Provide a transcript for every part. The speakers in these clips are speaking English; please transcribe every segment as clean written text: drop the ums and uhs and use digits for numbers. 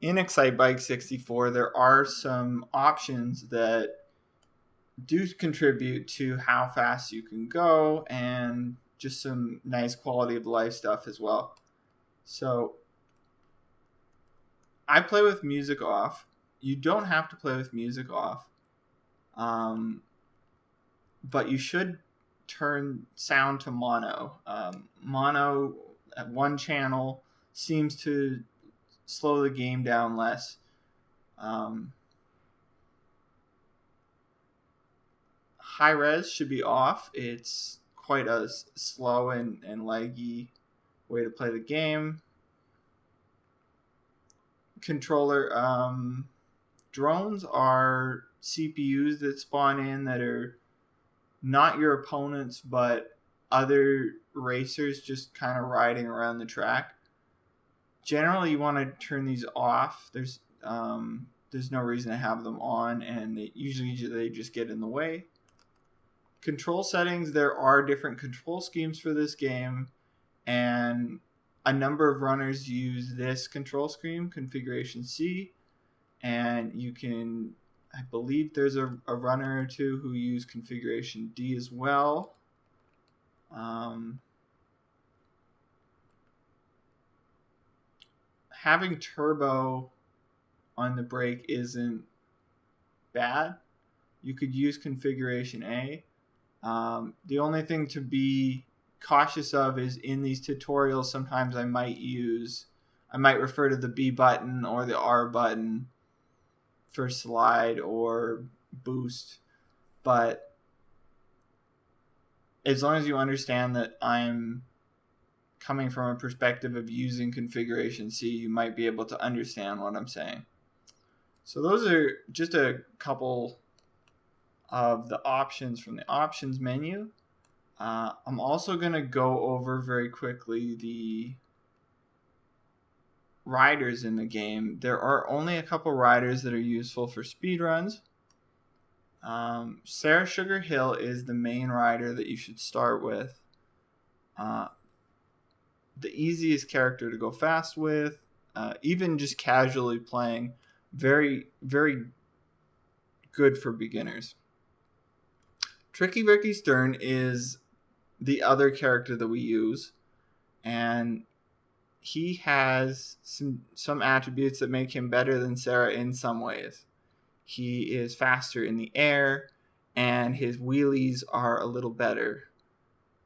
in ExciteBike 64, there are some options that do contribute to how fast you can go and just some nice quality of life stuff as well. So I play with music off. You don't have to play with music off. But you should turn sound to mono. Mono at one channel seems to slow the game down less. High res should be off. It's quite a slow and laggy way to play the game. Controller. Drones are CPUs that spawn in that are not your opponents, but other racers just kind of riding around the track. Generally, you want to turn these off. There's no reason to have them on, and usually they just get in the way. Control settings, there are different control schemes for this game, and a number of runners use this control scheme, configuration C, and you can, I believe there's a runner or two who use configuration D as well. Having turbo on the brake isn't bad. You could use configuration A. The only thing to be cautious of is in these tutorials, sometimes I might refer to the B button or the R button for slide or boost, but as long as you understand that I'm coming from a perspective of using configuration C, you might be able to understand what I'm saying. So those are just a couple of the options from the options menu. I'm also going to go over very quickly the riders in the game. There are only a couple riders that are useful for speedruns. Sarah Sugar Hill is the main rider that you should start with. The easiest character to go fast with, even just casually playing, very, very good for beginners. Tricky Ricky Stern is the other character that we use, and he has some attributes that make him better than Sarah in some ways. He is faster in the air, and his wheelies are a little better.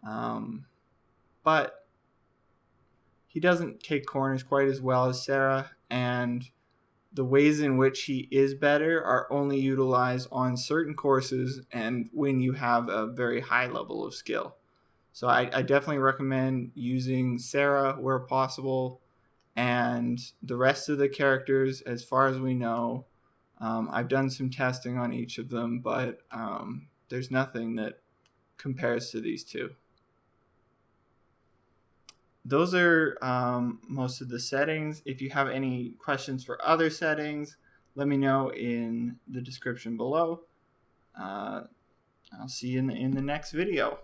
But he doesn't take corners quite as well as Sarah, and the ways in which he is better are only utilized on certain courses and when you have a very high level of skill. So I definitely recommend using Sarah where possible, and the rest of the characters, as far as we know, I've done some testing on each of them, but there's nothing that compares to these two. Those are most of the settings. If you have any questions for other settings, let me know in the description below. I'll see you in the next video.